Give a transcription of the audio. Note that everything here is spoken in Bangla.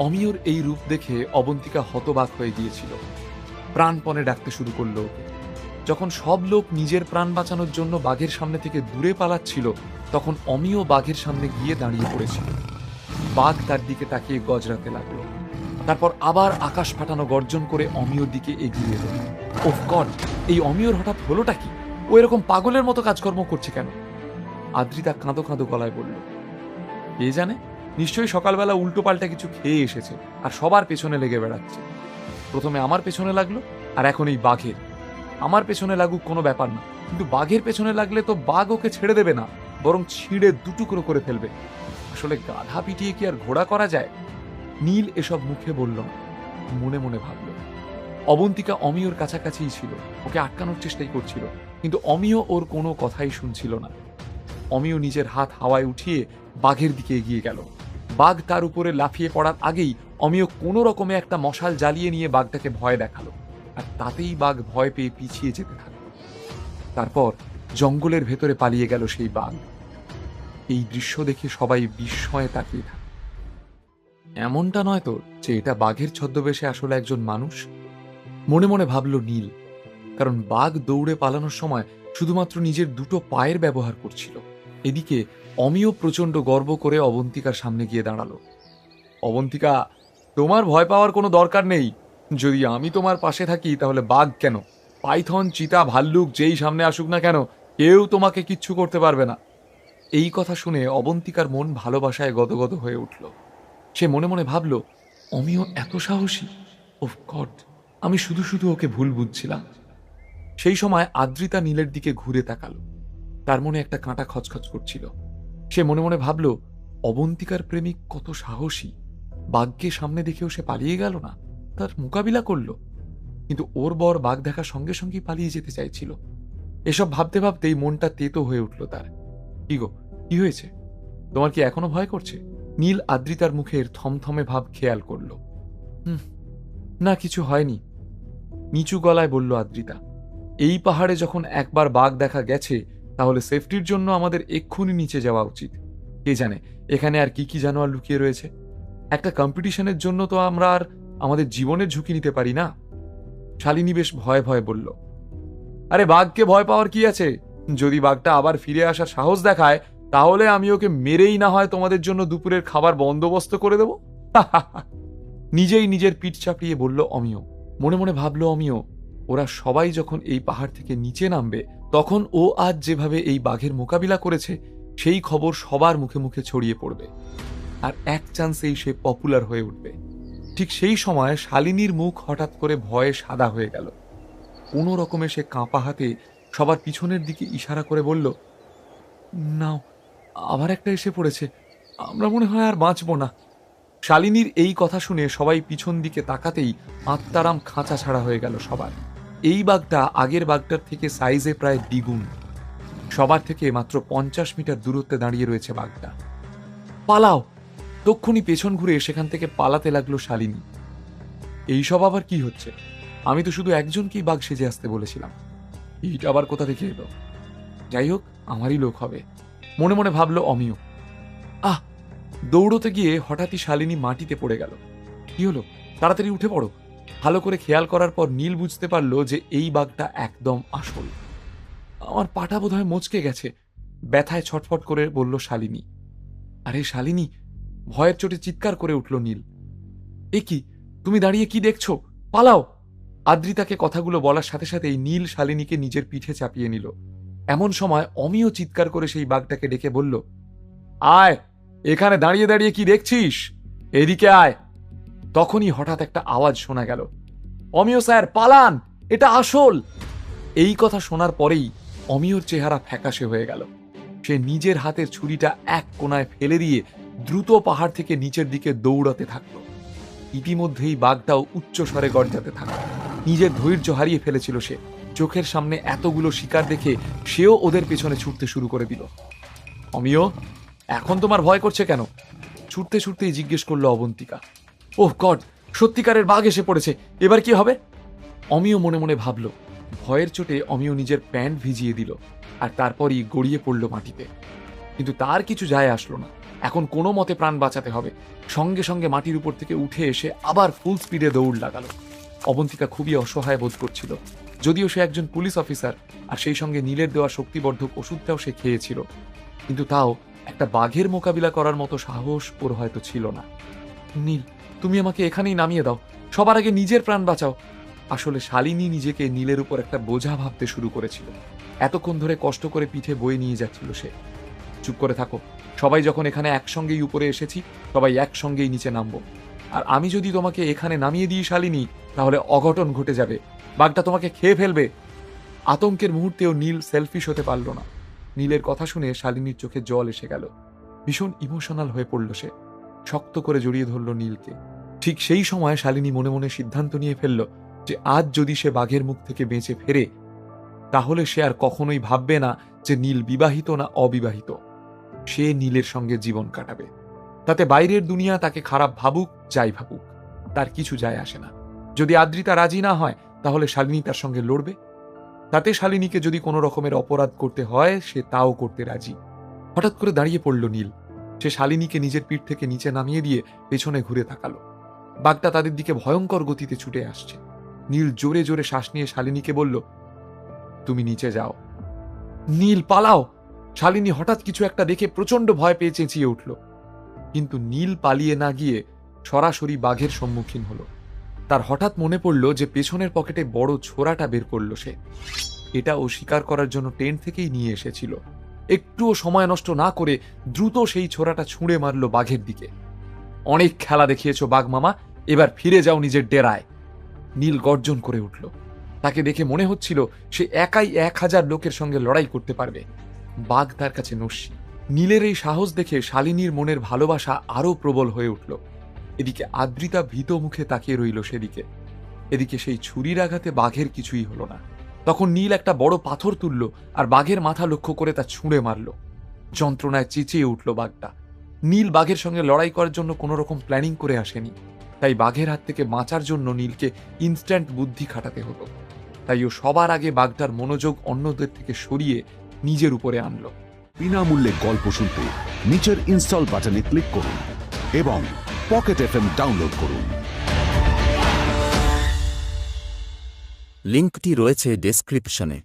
অমিয়র এই রূপ দেখে অবন্তিকা হতবাক হয়ে গিয়েছিল। প্রাণপণে ডাকতে শুরু করলো ওকে। যখন সব লোক নিজের প্রাণ বাঁচানোর জন্য বাঘের সামনে থেকে দূরে পালাচ্ছিল, তখন অমিয় বাঘের সামনে গিয়ে দাঁড়িয়ে পড়েছিল। বাঘ তার দিকে তাকিয়ে গজরাতে লাগলো। তারপর আবার আকাশ ফাটানো গর্জন করে অমিয়র দিকে এগিয়ে এলো। ওহ গড, এই অমিয়র হঠাৎ হলোটা কি? ও এরকম পাগলের মতো কাজকর্ম করছে কেন? আদ্রিতা কাঁদো কাঁদো গলায় বলল, কে জানে, নিশ্চয়ই সকালবেলা উল্টো পাল্টা কিছু খেয়ে এসেছে আর সবার পেছনে লেগে বেড়াচ্ছে। প্রথমে আমার পেছনে লাগলো, আর এখন এই বাঘের। আমার পেছনে লাগুক কোনো ব্যাপার না, কিন্তু বাঘের পেছনে লাগলে তো বাঘ ওকে ছেড়ে দেবে না, বরং ছিঁড়ে দুটুকরো করে ফেলবে। আসলে গাধা পিটিয়ে কি আর ঘোড়া করা যায়? নীল এসব মুখে বলল না, মনে মনে ভাবল। অবন্তিকা অমিয়র কাছাকাছিই ছিল, ওকে আটকানোর চেষ্টাই করছিল, কিন্তু অমিয় ওর কোনো কথাই শুনছিল না। অমিয় নিজের হাত হাওয়ায় উঠিয়ে বাঘের দিকে এগিয়ে গেল। বাঘ তার উপরে লাফিয়ে পড়ার আগেই অমিয় কোনো রকমে একটা মশাল জ্বালিয়ে নিয়ে বাঘটাকে ভয় দেখালো, আর তাতেই বাঘ ভয় পেয়ে পিছিয়ে যেতে থাকল। তারপর জঙ্গলের ভেতরে পালিয়ে গেল সেই বাঘ। এই দৃশ্য দেখে সবাই বিস্ময়ে তাকিয়ে থাকে। এমনটা নয় তো যে এটা বাঘের ছদ্মবেশে আসলে একজন মানুষ? মনে মনে ভাবল নীল, কারণ বাঘ দৌড়ে পালানোর সময় শুধুমাত্র নিজের দুটো পায়ের ব্যবহার করছিল। এদিকে অমিয় প্রচন্ড গর্ব করে অবন্তিকার সামনে গিয়ে দাঁড়ালো। অবন্তিকা, তোমার ভয় পাওয়ার কোনো দরকার নেই। যদি আমি তোমার পাশে থাকি তাহলে বাঘ কেন, পাইথন, চিতা, ভাল্লুক যেই সামনে আসুক না কেন, কেউ তোমাকে কিচ্ছু করতে পারবে না। এই কথা শুনে অবন্তিকার মন ভালোবাসায় গদগদ হয়ে উঠল। সে মনে মনে ভাবল, অমিয় এত সাহসী! ওহ গড, আমি শুধু শুধু ওকে ভুল বুঝছিলাম। সেই সময় আদ্রিতা নীলের দিকে ঘুরে তাকালো। তার মনে একটা কাঁটা খচখচ করছিল। সে মনে মনে ভাবল, অবন্তিকার প্রেমিক কত সাহসী! বাঘকে সামনে দেখেও সে পালিয়ে গেল না, তার মোকাবিলা করল। কিন্তু ওর বর বাঘ দেখার সঙ্গে সঙ্গেই পালিয়ে যেতে চাইছিল। এসব ভাবতে ভাবতেই মনটা তেতো হয়ে উঠল তার। কি গো, কি হয়েছে? তোমার কি এখনো ভয় করছে? নীল আদ্রিতার মুখের থমথমে ভাব খেয়াল করল। না, কিছু হয়নি, নিচু গলায় বলল আদ্রিতা। এই পাহাড়ে যখন একবার বাঘ দেখা গেছে, তাহলে সেফটির জন্য আমাদের এক্ষুনি নিচে যাওয়া উচিত। কে জানে এখানে আর কি কি জানোয়ার লুকিয়ে রয়েছে। একটা কম্পিটিশনের জন্য তো আমরা আর আমাদের জীবনের ঝুঁকি নিতে পারি না। শালিনী বেশ ভয়ে ভয়ে বলল, আরে বাঘকে ভয় পাওয়ার কি আছে? যদি বাঘটা আবার ফিরে আসার সাহস দেখায়, তাহলে আমি ওকে মেরেই না হয় তোমাদের জন্য দুপুরের খাবার বন্দোবস্ত করে দেব। নিজেই নিজের পিঠ চাপড়িয়ে বলল অমিয়। মনে মনে ভাবল অমিয়, ওরা সবাই যখন এই পাহাড় থেকে নিচে নামবে, তখন ও আজ যেভাবে এই বাঘের মোকাবিলা করেছে, সেই খবর সবার মুখে মুখে ছড়িয়ে পড়বে, আর এক চান্সেই সে পপুলার হয়ে উঠবে। ঠিক সেই সময় শালিনীর মুখ হঠাৎ করে ভয়ে সাদা হয়ে গেল। কোনো রকমে সে কাঁপা হাতে সবার পিছনের দিকে ইশারা করে বলল, নাও, আবার একটা এসে পড়েছে, আমরা মনে হয় আর বাঁচব না। শালিনীর এই কথা শুনে সবাই পিছন দিকে তাকাতেই আত্মারাম খাঁচা ছাড়া হয়ে গেল সবার। এই বাঘটা আগের বাঘটার থেকে সাইজে প্রায় দ্বিগুণ। সবার থেকে মাত্র 50 মিটার দূরত্বে দাঁড়িয়ে রয়েছে বাঘটা। পালাও! তক্ষুনি পেছন ঘুরে সেখান থেকে পালাতে লাগলো শালিনী। এইসব আবার কি হচ্ছে? আমি তো শুধু একজনকেই বাঘ সেজে আসতে বলেছিলাম, এইটা আবার কোথা থেকে এলো? যাই হোক, আমারই লোক হবে, মনে মনে ভাবলো অমিয়। দৌড়তে গিয়ে হঠাৎই শালিনী মাটিতে পড়ে গেল। কি হলো? তাড়াতাড়ি উঠে পড়ো। ভালো করে খেয়াল করার পর নীল বুঝতে পারলো যে এই বাঘটা একদম আসল। আমার পাটা বোধহয় মচকে গেছে, ব্যথায় ছটফট করে বলল শালিনী। আরে শালিনী! ভয়ের চোটে চিৎকার করে উঠল নীল। এ কি, তুমি দাঁড়িয়ে কি দেখছো? পালাও! আদ্রিতাকে কথাগুলো বলার সাথে সাথেই নীল শালিনীকে নিজের পিঠে চাপিয়ে নিল। এমন সময় অমিয় চিৎকার করে সেই বাঘটাকে ডেকে বলল, আয়, এখানে দাঁড়িয়ে দাঁড়িয়ে কি দেখছিস? এদিকে আয়। তখনই হঠাৎ একটা আওয়াজ শোনা গেল, অমিয় স্যার, পালান, এটা আসল! এই কথা শোনার পরেই অমিয়র চেহারা ফ্যাকাশে হয়ে গেল। সে নিজের হাতের ছুরিটা এক কোণায় ফেলে দিয়ে দ্রুত পাহাড় থেকে নিচের দিকে দৌড়াতে থাকল। ইতিমধ্যেই বাঘটাও উচ্চ স্বরে গর্জাতে থাকল। নিজের ধৈর্য হারিয়ে ফেলেছিল সে। চোখের সামনে এতগুলো শিকার দেখে সেও ওদের পেছনে ছুটতে শুরু করে দিল। অমিয়, এখন তোমার ভয় করছে কেন? ছুটতে ছুটতেই জিজ্ঞেস করলো অবন্তিকা। ওহ গড, সত্যিকারের বাঘ এসে পড়েছে, এবার কি হবে? অমিয় মনে মনে ভাবল। ভয়ের চোটে অমিয় নিজের প্যান্ট ভিজিয়ে দিল, আর তারপরই গড়িয়ে পড়ল মাটিতে। কিন্তু তার কিছু যায় আসলো না। এখন কোনো মতে প্রাণ বাঁচাতে হবে। সঙ্গে সঙ্গে মাটির উপর থেকে উঠে এসে আবার ফুল স্পিডে দৌড় লাগালো। অবন্তিকা খুবই অসহায় বোধ করছিল, যদিও সে একজন পুলিশ অফিসার আর সেই সঙ্গে নীলের দেওয়া শক্তিবর্ধক ওষুধটাও সে খেয়েছিল, কিন্তু তাও একটা বাঘের মোকাবিলা করার মতো সাহস ওর হয়তো ছিল না। নীল, তুমি আমাকে এখানেই নামিয়ে দাও, সবার আগে নিজের প্রাণ বাঁচাও। আসলে শালিনী নিজেকে নীলের উপর একটা বোঝা ভাবতে শুরু করেছিল। এতক্ষণ ধরে কষ্ট করে পিঠে বয়ে নিয়ে যাচ্ছিল সে। চুপ করে থাকো, সবাই যখন এখানে একসঙ্গেই উপরে এসেছি, সবাই একসঙ্গেই নিচে নামবো। আর আমি যদি তোমাকে এখানে নামিয়ে দিই শালিনী, তাহলে অঘটন ঘটে যাবে, বাঘটা তোমাকে খেয়ে ফেলবে। আতঙ্কের মুহূর্তেও নীল সেলফিশ হতে পারল না। নীলের কথা শুনে শালিনীর চোখে জল এসে গেল। ভীষণ ইমোশনাল হয়ে পড়ল সে, শক্ত করে জড়িয়ে ধরল নীলকে। ঠিক সেই সময় শালিনী মনে মনে সিদ্ধান্ত নিয়ে ফেলল যে আজ যদি সে বাঘের মুখ থেকে বেঁচে ফেরে, তাহলে সে আর কখনোই ভাববে না যে নীল বিবাহিত না অবিবাহিত। সে নীলের সঙ্গে জীবন কাটাবে। তাতে বাইরের দুনিয়া তাকে খারাপ ভাবুক, যাই ভাবুক, তার কিছু যায় আসে না। যদি আদ্রিতা রাজি না হয়, তাহলে শালিনী তার সঙ্গে লড়বে। তাতে শালিনীকে যদি কোনো রকমের অপরাধ করতে হয়, সে তাও করতে রাজি। হঠাৎ করে দাঁড়িয়ে পড়ল নীল। সে শালিনীকে নিজের পিঠ থেকে নিচে নামিয়ে দিয়ে পেছনে ঘুরে তাকালো। বাঘটা তাদের দিকে ভয়ঙ্কর গতিতে ছুটে আসছে। নীল জোরে জোরে শ্বাস নিয়ে শালিনীকে বলল, তুমি নিচে যাও। নীল, পালাও! শালিনী হঠাৎ কিছু একটা দেখে প্রচন্ড ভয় পেয়ে চেঁচিয়ে উঠল। কিন্তু নীল পালিয়ে না গিয়ে সরাসরি বাঘের সম্মুখীন হলো। তার হঠাৎ মনে পড়ল যে পেছনের পকেটে বড় ছোরাটা বের করল সে। এটা ও শিকার করার জন্য টেন্ট থেকেই নিয়ে এসেছিল। একটুও সময় নষ্ট না করে দ্রুত সেই ছোরাটা ছুঁড়ে মারল বাঘের দিকে। অনেক খেলা দেখিয়েছ বাঘ মামা, এবার ফিরে যাও নিজের ডেরায়। নীল গর্জন করে উঠল। তাকে দেখে মনে হচ্ছিল সে একাই 1000 লোকের সঙ্গে লড়াই করতে পারবে। বাঘ তার কাছে নস্যি। নীলের এই সাহস দেখে শালিনীর মনের ভালোবাসা আরো প্রবল হয়ে উঠল। এদিকে আদ্রিতা ভীত মুখে তাকিয়ে রইল সেদিকে। এদিকে সেই ছুরির আঘাতে বাঘের কিছুই হলো না। তখন নীল একটা বড় পাথর তুলল আর বাঘের মাথা লক্ষ্য করে তা ছুঁড়ে মারল। যন্ত্রণায় চেঁচিয়ে উঠল বাঘটা। নীল বাঘের সঙ্গে লড়াই করার জন্য কোনো রকম প্ল্যানিং করে আসেনি। তাই বাঘের হাত থেকে বাঁচার জন্য নীলকে ইনস্ট্যান্ট বুদ্ধি খাটাতে হতো। তাই ও সবার আগে বাঘটার মনোযোগ অন্যদের থেকে সরিয়ে নিজের উপরে আনলো। বিনামূল্যে গল্প শুনতে নিচের ইনস্টল বাটনে ক্লিক করুন এবং পকেট এফএম ডাউনলোড করুন। লিঙ্কটি রয়েছে ডেসক্রিপশনে।